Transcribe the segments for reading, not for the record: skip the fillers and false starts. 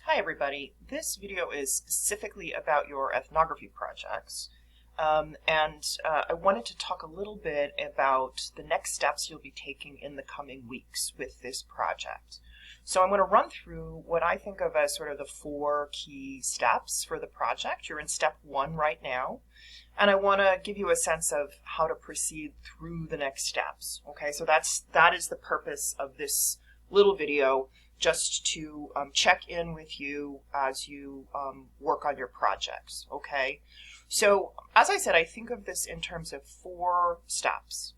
Hi everybody, this video is specifically about your ethnography projects I wanted to talk a little bit about the next steps you'll be taking in the coming weeks with this project. So I'm going to run through what I think of as sort of the 4 key steps for the project. You're in step 1 right now, and I want to give you a sense of how to proceed through the next steps. Okay, so that is the purpose of this little video, just to check in with you as you work on your projects, okay? So, as I said, I think of this in terms of 4 steps.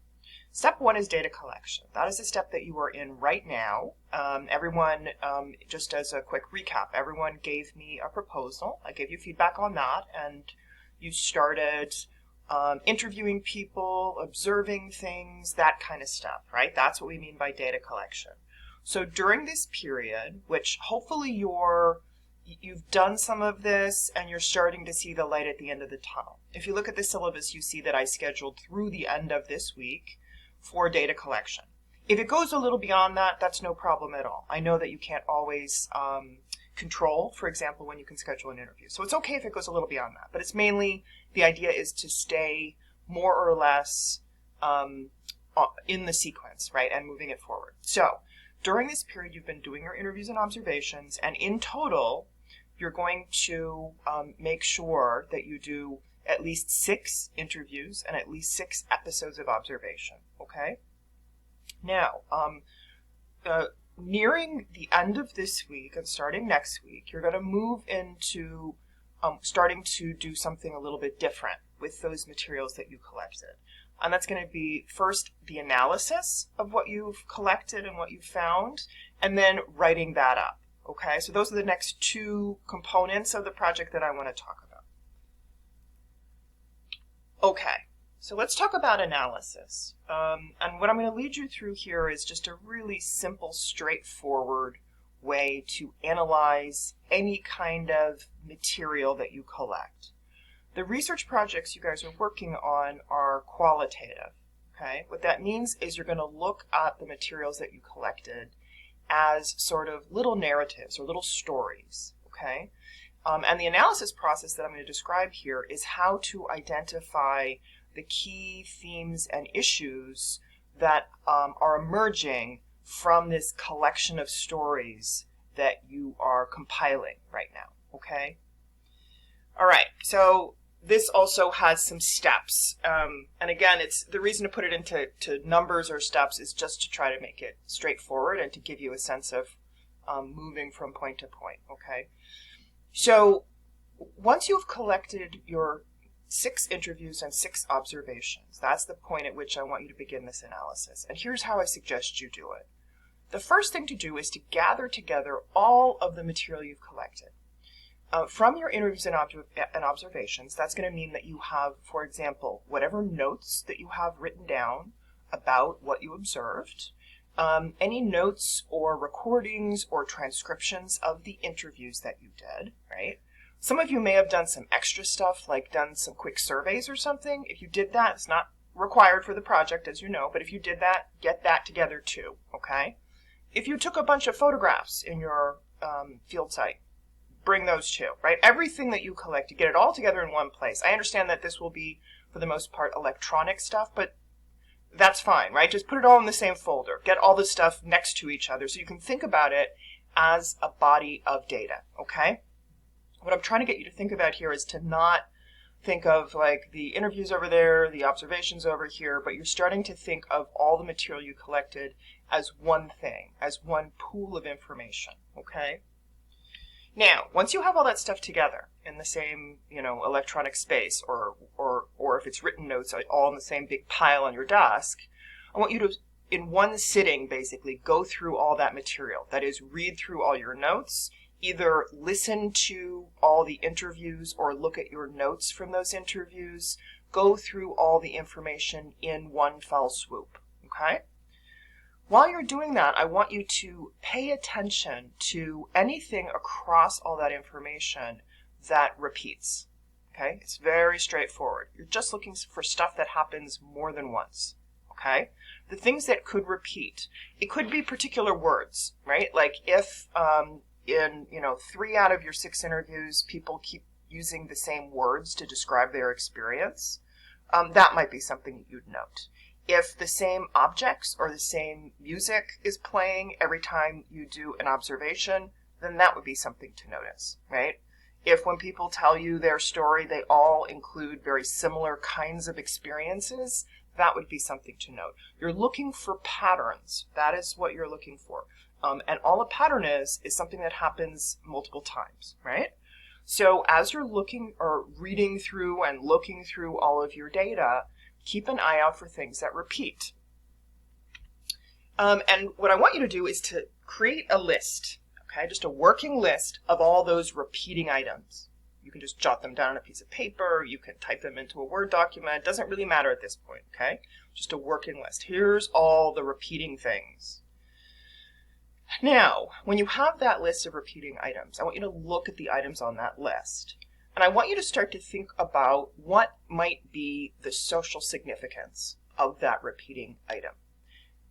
Step 1 is data collection. That is the step that you are in right now. Everyone, just as a quick recap, everyone gave me a proposal. I gave you feedback on that, and you started interviewing people, observing things, that kind of stuff, right? That's what we mean by data collection. So during this period, which hopefully you've done some of this and you're starting to see the light at the end of the tunnel. If you look at the syllabus, you see that I scheduled through the end of this week for data collection. If it goes a little beyond that, that's no problem at all. I know that you can't always control, for example, when you can schedule an interview. So it's okay if it goes a little beyond that, but it's mainly, the idea is to stay more or less in the sequence, right, and moving it forward. So during this period, you've been doing your interviews and observations, and in total, you're going to make sure that you do at least 6 interviews and at least 6 episodes of observation, okay? Now, nearing the end of this week and starting next week, you're going to move into starting to do something a little bit different with those materials that you collected. And that's going to be first the analysis of what you've collected and what you've found, and then writing that up. Okay, so those are the next 2 components of the project that I want to talk about. Okay, so let's talk about analysis. And what I'm going to lead you through here is just a really simple, straightforward way to analyze any kind of material that you collect. The research projects you guys are working on are qualitative, okay? What that means is you're going to look at the materials that you collected as sort of little narratives or little stories, okay? And the analysis process that I'm going to describe here is how to identify the key themes and issues that are emerging from this collection of stories that you are compiling right now, okay? All right, so this also has some steps, and again, it's the reason to put it into numbers or steps is just to try to make it straightforward and to give you a sense of moving from point to point, okay? So once you've collected your 6 interviews and 6 observations, that's the point at which I want you to begin this analysis, and here's how I suggest you do it. The first thing to do is to gather together all of the material you've collected. From your interviews and observations, that's going to mean that you have, for example, whatever notes that you have written down about what you observed, any notes or recordings or transcriptions of the interviews that you did, right? Some of you may have done some extra stuff, like done some quick surveys or something. If you did that, it's not required for the project, as you know, but if you did that, get that together too, okay? If you took a bunch of photographs in your field site, bring those too, right? Everything that you collect, you get it all together in one place. I understand that this will be, for the most part, electronic stuff, but that's fine, right? Just put it all in the same folder. Get all the stuff next to each other so you can think about it as a body of data, okay? What I'm trying to get you to think about here is to not think of like the interviews over there, the observations over here, but you're starting to think of all the material you collected as one thing, as one pool of information, okay? Now, once you have all that stuff together in the same, electronic space, or if it's written notes all in the same big pile on your desk, I want you to, in one sitting, basically, go through all that material. That is, read through all your notes, either listen to all the interviews or look at your notes from those interviews, go through all the information in one fell swoop, okay? While you're doing that, I want you to pay attention to anything across all that information that repeats, okay? It's very straightforward. You're just looking for stuff that happens more than once, okay? The things that could repeat, it could be particular words, right? Like if in, 3 out of your 6 interviews, people keep using the same words to describe their experience, that might be something you'd note. If the same objects or the same music is playing every time you do an observation, then that would be something to notice, right? If when people tell you their story, they all include very similar kinds of experiences, that would be something to note. You're looking for patterns. That is what you're looking for. And all a pattern is something that happens multiple times, right? So as you're looking or reading through and looking through all of your data, keep an eye out for things that repeat. And what I want you to do is to create a list, okay? Just a working list of all those repeating items. You can just jot them down on a piece of paper. You can type them into a Word document. It doesn't really matter at this point, okay? Just a working list. Here's all the repeating things. Now, when you have that list of repeating items, I want you to look at the items on that list. And I want you to start to think about what might be the social significance of that repeating item.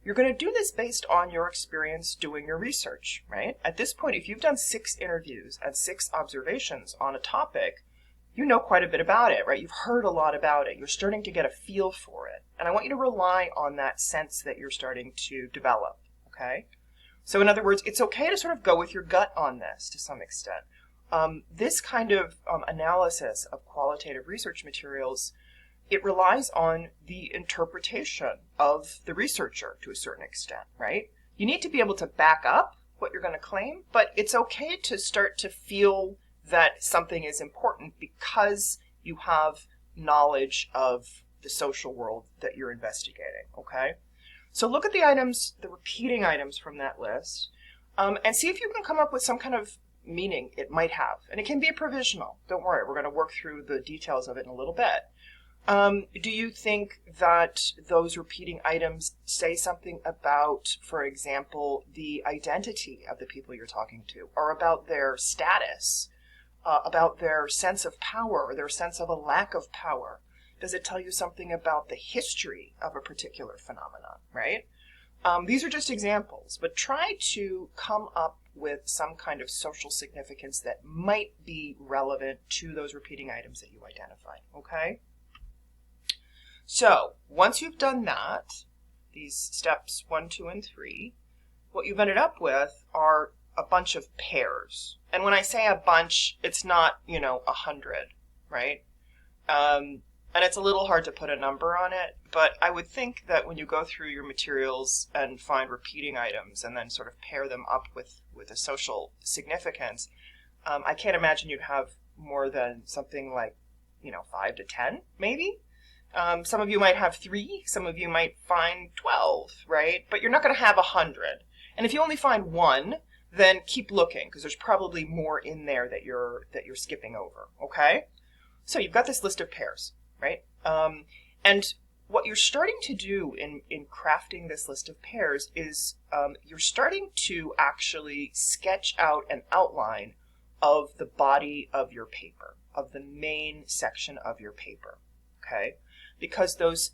You're going to do this based on your experience doing your research, right? At this point, if you've done 6 interviews and 6 observations on a topic, you know quite a bit about it, right? You've heard a lot about it. You're starting to get a feel for it. And I want you to rely on that sense that you're starting to develop, okay? So in other words, it's okay to sort of go with your gut on this to some extent. This kind of analysis of qualitative research materials, it relies on the interpretation of the researcher to a certain extent, right? You need to be able to back up what you're going to claim, but it's okay to start to feel that something is important because you have knowledge of the social world that you're investigating, okay? So look at the items, the repeating items from that list, and see if you can come up with some kind of meaning it might have. And it can be provisional. Don't worry, we're going to work through the details of it in a little bit. Do you think that those repeating items say something about, for example, the identity of the people you're talking to, or about their status, about their sense of power, or their sense of a lack of power? Does it tell you something about the history of a particular phenomenon, right? These are just examples, but try to come up with some kind of social significance that might be relevant to those repeating items that you identified, okay? So, once you've done that, these steps 1, 2, and 3, what you've ended up with are a bunch of pairs. And when I say a bunch, it's not, 100, right? And it's a little hard to put a number on it, but I would think that when you go through your materials and find repeating items and then sort of pair them up with a social significance, I can't imagine you'd have more than something like, 5 to 10, maybe? Some of you might have 3, some of you might find 12, right? But you're not going to have 100. And if you only find 1, then keep looking, because there's probably more in there that you're skipping over, okay? So you've got this list of pairs, right? And what you're starting to do in crafting this list of pairs is you're starting to actually sketch out an outline of the body of your paper, of the main section of your paper, okay? Because those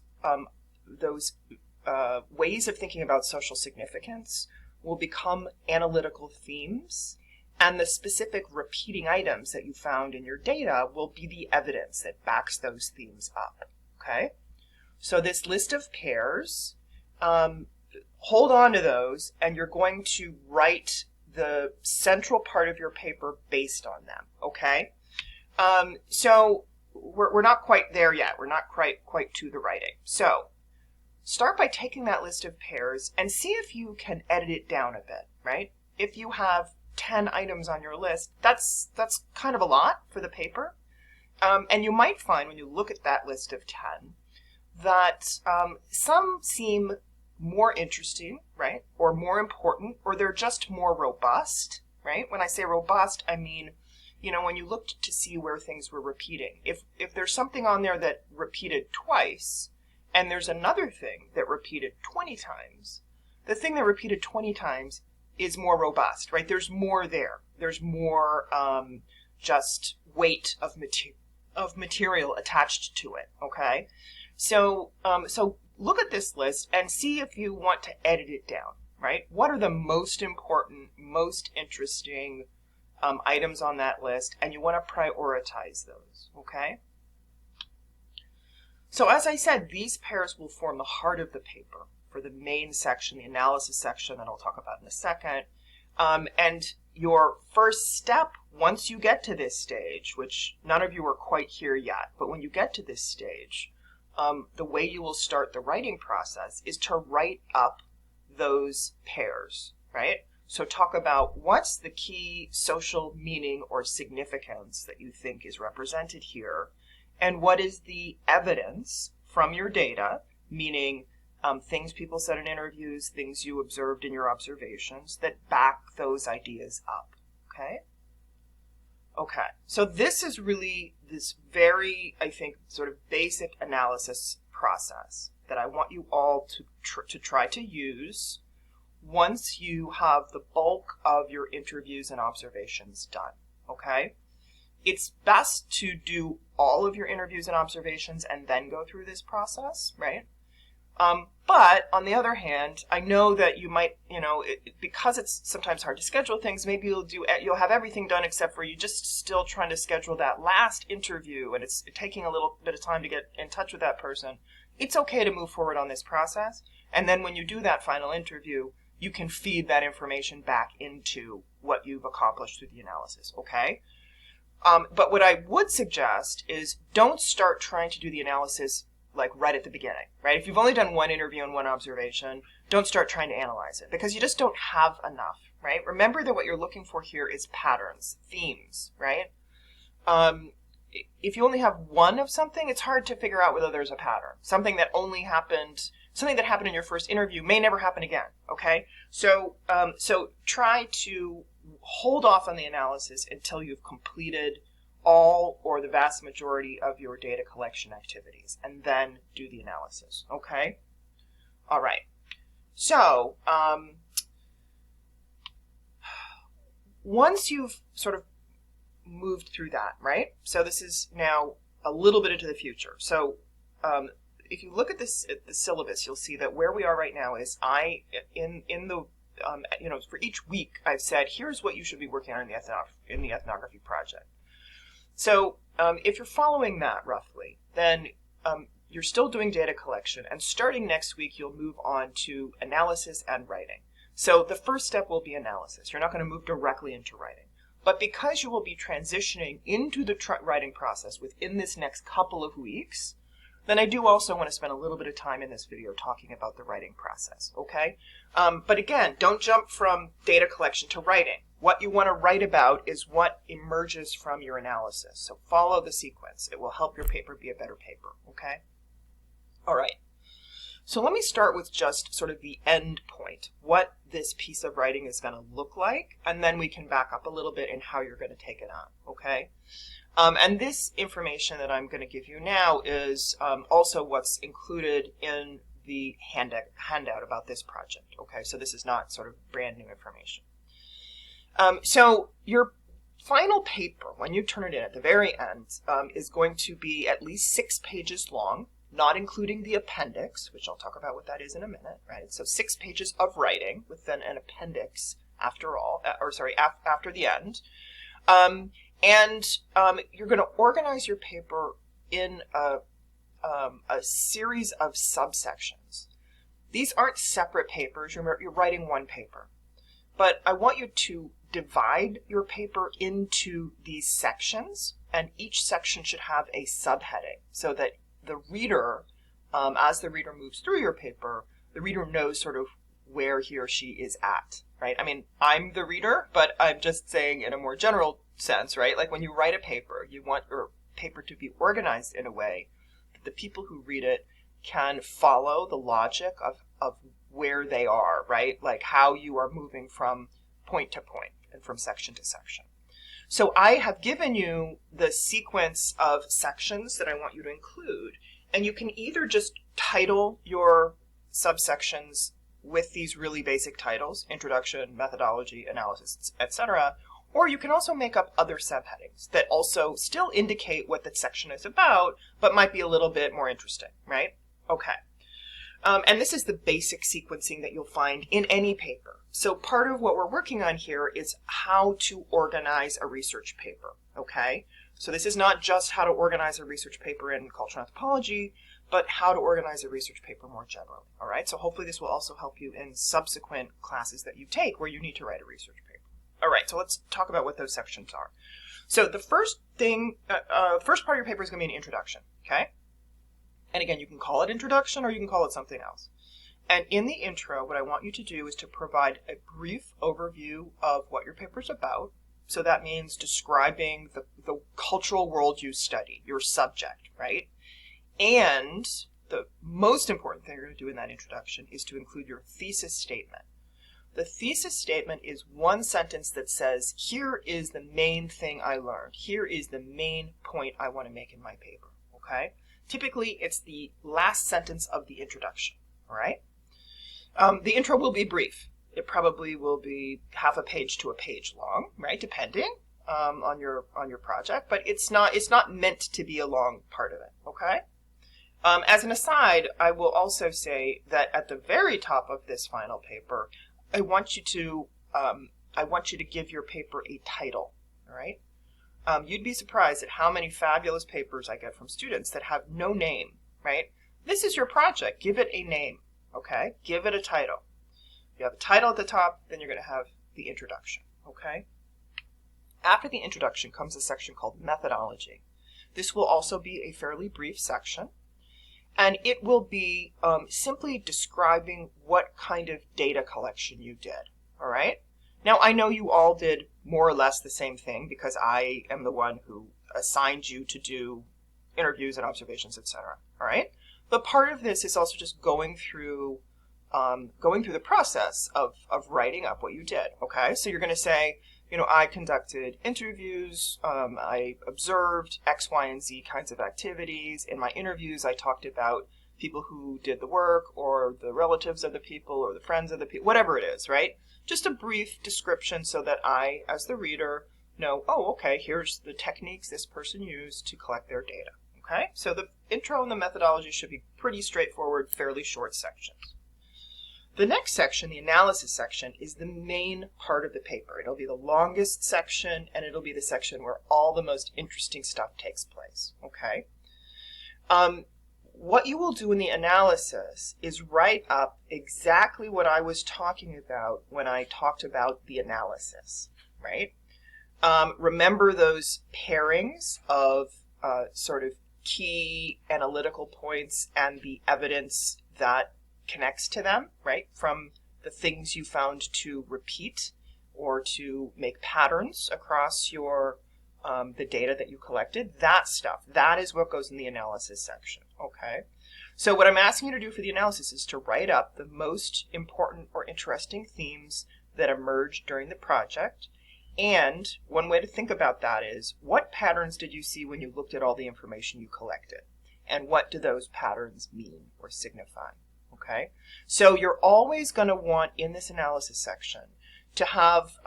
ways of thinking about social significance will become analytical themes, and the specific repeating items that you found in your data will be the evidence that backs those themes up, okay? So this list of pairs, hold on to those, and you're going to write the central part of your paper based on them, okay? So we're not quite there yet. We're not quite to the writing. So start by taking that list of pairs and see if you can edit it down a bit, right? If you have 10 items on your list, that's kind of a lot for the paper. And you might find when you look at that list of 10 that some seem more interesting, right? Or more important, or they're just more robust, right? When I say robust, I mean, when you looked to see where things were repeating. If there's something on there that repeated twice, and there's another thing that repeated 20 times, the thing that repeated 20 times is more robust, right? There's more there. There's more just weight of material attached to it, okay? So look at this list and see if you want to edit it down, right? What are the most important, most interesting items on that list, and you want to prioritize those, okay? So as I said, these pairs will form the heart of the paper for the main section, the analysis section that I'll talk about in a second. And your first step, once you get to this stage, which none of you are quite here yet, but when you get to this stage, the way you will start the writing process is to write up those pairs, right? So talk about what's the key social meaning or significance that you think is represented here, and what is the evidence from your data, meaning things people said in interviews, things you observed in your observations that back those ideas up, okay? Okay, so this is really this very, I think, sort of basic analysis process that I want you all to try to use once you have the bulk of your interviews and observations done, okay? It's best to do all of your interviews and observations and then go through this process, right? But on the other hand, I know that you might, because it's sometimes hard to schedule things, maybe you'll have everything done except for you just still trying to schedule that last interview, and it's taking a little bit of time to get in touch with that person. It's okay to move forward on this process, and then when you do that final interview, you can feed that information back into what you've accomplished through the analysis, okay? But what I would suggest is don't start trying to do the analysis like right at the beginning, right? If you've only done one interview and one observation, don't start trying to analyze it because you just don't have enough, right? Remember that what you're looking for here is patterns, themes, right? If you only have one of something, it's hard to figure out whether there's a pattern. Something that happened in your first interview may never happen again, okay? So try to hold off on the analysis until you've completed all or the vast majority of your data collection activities, and then do the analysis, okay? All right. So once you've sort of moved through that, right? So this is now a little bit into the future. So if you look at this, at the syllabus, you'll see that where we are right now is for each week I've said, here's what you should be working on in the ethnography project. So if you're following that roughly, then you're still doing data collection, and starting next week you'll move on to analysis and writing. So the first step will be analysis. You're not going to move directly into writing. But because you will be transitioning into the writing process within this next couple of weeks, then I do also want to spend a little bit of time in this video talking about the writing process, okay? But again, don't jump from data collection to writing. What you want to write about is what emerges from your analysis. So follow the sequence. It will help your paper be a better paper, okay? All right. So let me start with just sort of the end point, what this piece of writing is going to look like, and then we can back up a little bit in how you're going to take it on, okay? And this information that I'm going to give you now is also what's included in the handout about this project, okay? So this is not sort of brand new information. So your final paper, when you turn it in at the very end, is going to be at least 6 pages long, not including the appendix, which I'll talk about what that is in a minute, right? So 6 pages of writing with then an appendix after the end. You're going to organize your paper in a series of subsections. These aren't separate papers. You're writing one paper. But I want you to divide your paper into these sections, and each section should have a subheading so that the reader, as the reader moves through your paper, the reader knows sort of where he or she is at, right? I mean, I'm the reader, but I'm just saying in a more general sense, right? Like when you write a paper, you want your paper to be organized in a way that the people who read it can follow the logic of where they are, right? Like how you are moving from point to point and from section to section. So I have given you the sequence of sections that I want you to include, and you can either just title your subsections with these really basic titles, introduction, methodology, analysis, etc., or you can also make up other subheadings that also still indicate what that section is about, but might be a little bit more interesting, right? Okay. And this is the basic sequencing that you'll find in any paper. So part of what we're working on here is how to organize a research paper, okay? So this is not just how to organize a research paper in cultural anthropology, but how to organize a research paper more generally, all right? So hopefully this will also help you in subsequent classes that you take where you need to write a research paper. All right, so let's talk about what those sections are. So the first thing, first part of your paper is going to be an introduction, okay? And again, you can call it introduction or you can call it something else. And in the intro, what I want you to do is to provide a brief overview of what your paper is about. So that means describing the cultural world you study, your subject, right? And the most important thing you're going to do in that introduction is to include your thesis statement. The thesis statement is one sentence that says, here is the main thing I learned. Here is the main point I want to make in my paper, okay? Typically, it's the last sentence of the introduction, all right? The intro will be brief. It probably will be half a page to a page long, right? Depending on your project, but it's not meant to be a long part of it, okay? As an aside, I will also say that at the very top of this final paper, I want you to give your paper a title, all right? You'd be surprised at how many fabulous papers I get from students that have no name, right? This is your project. Give it a name, okay? Give it a title. You have a title at the top, then you're going to have the introduction, okay? After the introduction comes a section called methodology. This will also be a fairly brief section, and it will be simply describing what kind of data collection you did, all right? Now, I know you all did more or less the same thing because I am the one who assigned you to do interviews and observations, etc., all right? But part of this is also just going through the process of writing up what you did, okay? So you're going to say, you know, I conducted interviews, I observed X, Y, and Z kinds of activities. In my interviews, I talked about people who did the work or the relatives of the people or the friends of the people, whatever it is, right? Just a brief description so that I, as the reader, know, oh, okay, here's the techniques this person used to collect their data, okay? So the intro and the methodology should be pretty straightforward, fairly short sections. The next section, the analysis section, is the main part of the paper. It'll be the longest section, and it'll be the section where all the most interesting stuff takes place, okay? What you will do in the analysis is write up exactly what I was talking about when I talked about the analysis, right? Remember those pairings of sort of key analytical points and the evidence that connects to them, right? From the things you found to repeat or to make patterns across your the data that you collected, that stuff, that is what goes in the analysis section, okay? So what I'm asking you to do for the analysis is to write up the most important or interesting themes that emerged during the project. And one way to think about that is, what patterns did you see when you looked at all the information you collected? And what do those patterns mean or signify? Okay, so you're always going to want in this analysis section to have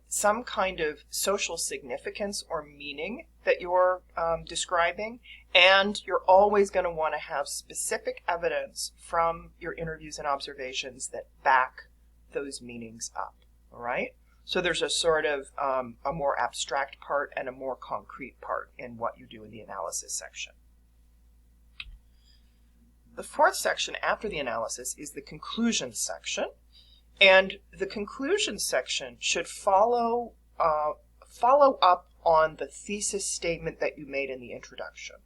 some kind of social significance or meaning that you're describing, and you're always going to want to have specific evidence from your interviews and observations that back those meanings up, all right? So there's a sort of a more abstract part and a more concrete part in what you do in the analysis section. The fourth section after the analysis is the conclusion section, and the conclusion section should follow up on the thesis statement that you made in the introduction.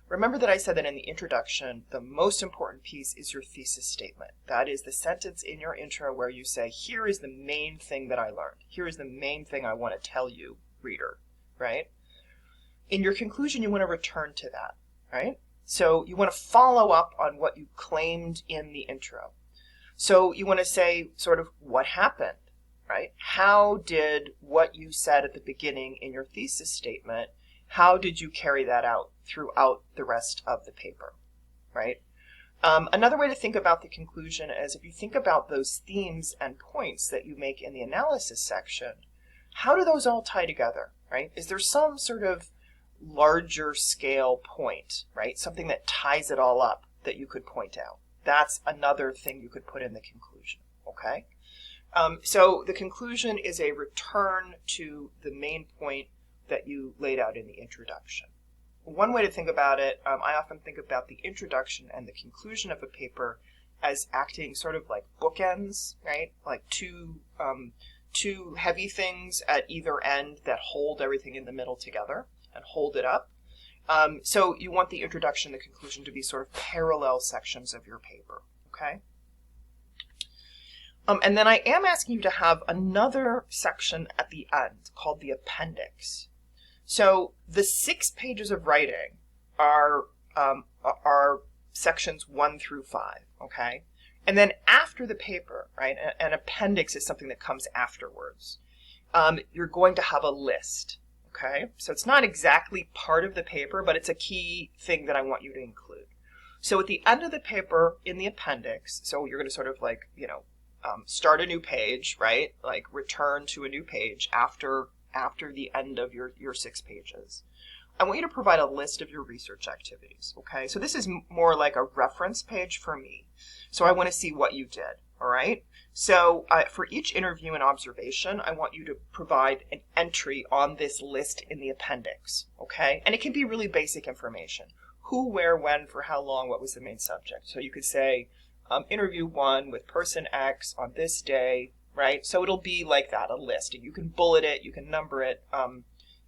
Remember that I said that in the introduction, the most important piece is your thesis statement. That is the sentence in your intro where you say, here is the main thing that I learned. Here is the main thing I want to tell you, reader, right? In your conclusion, you want to return to that, right? So you want to follow up on what you claimed in the intro. So you want to say sort of what happened, right? How did what you said at the beginning in your thesis statement, how did you carry that out throughout the rest of the paper, right? Another way to think about the conclusion is if you think about those themes and points that you make in the analysis section, how do those all tie together, right? Is there some sort of larger scale point, right? Something that ties it all up that you could point out that's another thing you could put in the conclusion, okay? So the conclusion is a return to the main point that you laid out in the introduction. One way to think about it, I often think about the introduction and the conclusion of a paper as acting sort of like bookends, right? Like two heavy things at either end that hold everything in the middle together and hold it up. So you want the introduction and the conclusion to be sort of parallel sections of your paper, okay? And then I am asking you to have another section at the end called the appendix. So the 6 pages of writing are sections 1 through 5, okay? And then after the paper, right, an appendix is something that comes afterwards. You're going to have a list, okay? So it's not exactly part of the paper, but it's a key thing that I want you to include. So at the end of the paper in the appendix, so you're going to sort of like, start a new page, right? Like return to a new page after the end of your 6 pages. I want you to provide a list of your research activities, okay? So this is more like a reference page for me. So I want to see what you did, all right? So for each interview and observation, I want you to provide an entry on this list in the appendix, okay? And it can be really basic information. Who, where, when, for how long, what was the main subject? So you could say, interview 1 with person X on this day, right? So it'll be like that, a list. And you can bullet it, you can number it.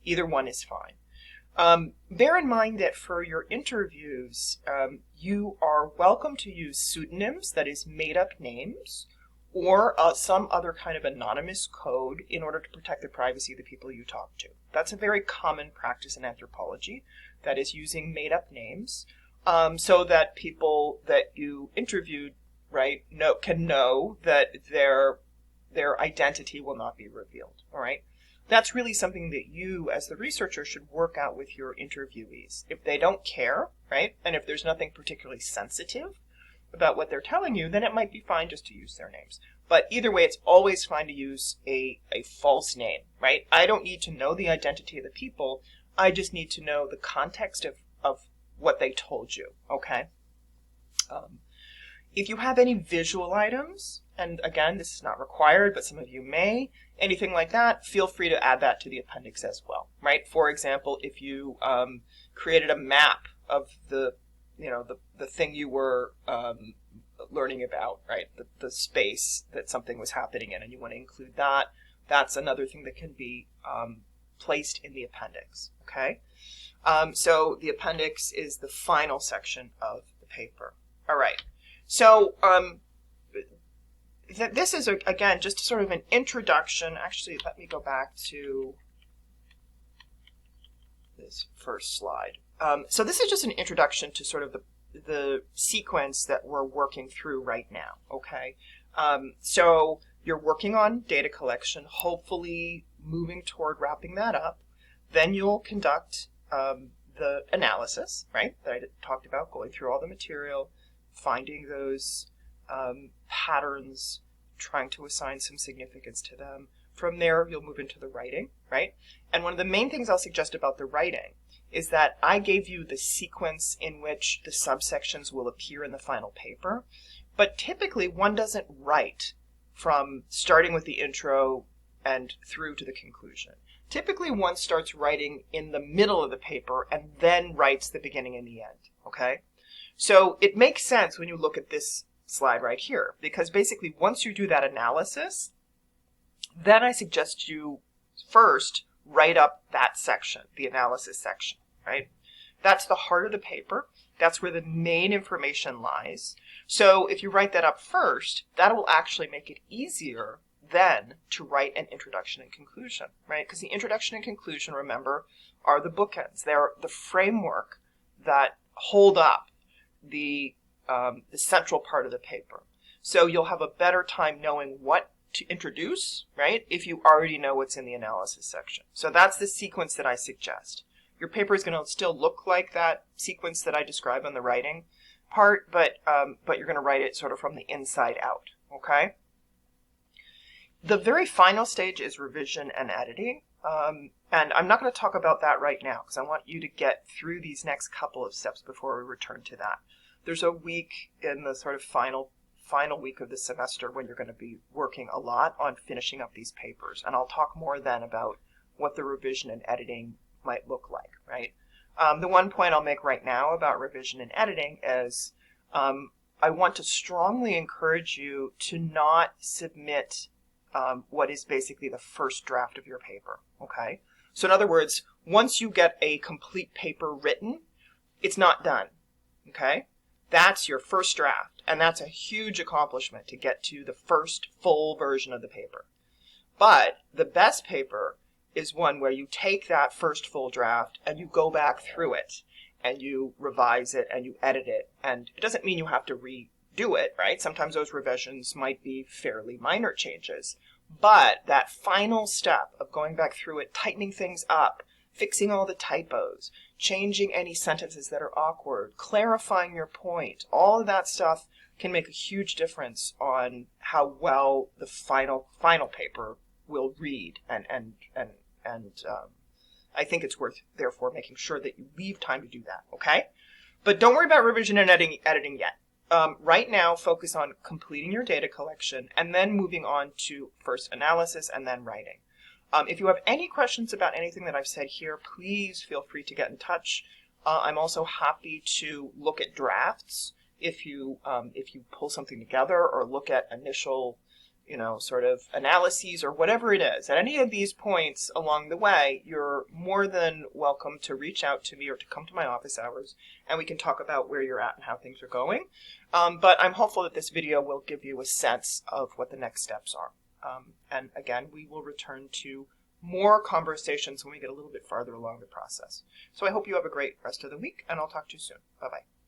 Either one is fine. Bear in mind that for your interviews, you are welcome to use pseudonyms, that is made up names, or some other kind of anonymous code in order to protect the privacy of the people you talk to. That's a very common practice in anthropology, that is using made up names, so that people that you interviewed, right, can know that their identity will not be revealed, all right? That's really something that you, as the researcher, should work out with your interviewees. If they don't care, right, and if there's nothing particularly sensitive about what they're telling you, then it might be fine just to use their names. But either way, it's always fine to use a false name, right? I don't need to know the identity of the people. I just need to know the context of what they told you, okay? If you have any visual items, and again, this is not required, but some of you may, anything like that, feel free to add that to the appendix as well, right? For example, if you created a map of the thing you were learning about, right? The space that something was happening in, and you want to include that, that's another thing that can be placed in the appendix, okay? So the appendix is the final section of the paper. All right. So this is, again, just sort of an introduction. Actually, let me go back to this first slide. So this is just an introduction to sort of the sequence that we're working through right now, okay? So you're working on data collection, hopefully moving toward wrapping that up. Then you'll conduct the analysis, right, that I talked about, going through all the material, finding those patterns, trying to assign some significance to them. From there, you'll move into the writing, right? And one of the main things I'll suggest about the writing is that I gave you the sequence in which the subsections will appear in the final paper, but typically one doesn't write from starting with the intro and through to the conclusion. Typically one starts writing in the middle of the paper and then writes the beginning and the end, okay? So it makes sense when you look at this slide right here, because basically once you do that analysis, then I suggest you first write up that section, the analysis section, right? That's the heart of the paper. That's where the main information lies. So if you write that up first, that will actually make it easier then to write an introduction and conclusion, right? Because the introduction and conclusion, remember, are the bookends. They're the framework that hold up the central part of the paper. So you'll have a better time knowing what to introduce, right, if you already know what's in the analysis section. So that's the sequence that I suggest. Your paper is going to still look like that sequence that I describe on the writing part, but you're going to write it sort of from the inside out, okay? The very final stage is revision and editing, and I'm not going to talk about that right now because I want you to get through these next couple of steps before we return to that. There's a week in the sort of final week of the semester when you're going to be working a lot on finishing up these papers. And I'll talk more then about what the revision and editing might look like, right? The one point I'll make right now about revision and editing is I want to strongly encourage you to not submit what is basically the first draft of your paper, okay? So in other words, once you get a complete paper written, it's not done, okay? That's your first draft, and that's a huge accomplishment to get to the first full version of the paper. But the best paper is one where you take that first full draft and you go back through it and you revise it and you edit it. And it doesn't mean you have to redo it, right? Sometimes those revisions might be fairly minor changes. But that final step of going back through it, tightening things up, fixing all the typos, changing any sentences that are awkward, clarifying your point, all of that stuff can make a huge difference on how well the final paper will read. And I think it's worth, therefore, making sure that you leave time to do that, okay? But don't worry about revision and editing yet. Right now, focus on completing your data collection and then moving on to first analysis and then writing. If you have any questions about anything that I've said here, please feel free to get in touch. I'm also happy to look at drafts if you pull something together or look at initial, sort of analyses or whatever it is. At any of these points along the way, you're more than welcome to reach out to me or to come to my office hours, and we can talk about where you're at and how things are going. But I'm hopeful that this video will give you a sense of what the next steps are. And again, we will return to more conversations when we get a little bit farther along the process. So I hope you have a great rest of the week, and I'll talk to you soon. Bye-bye.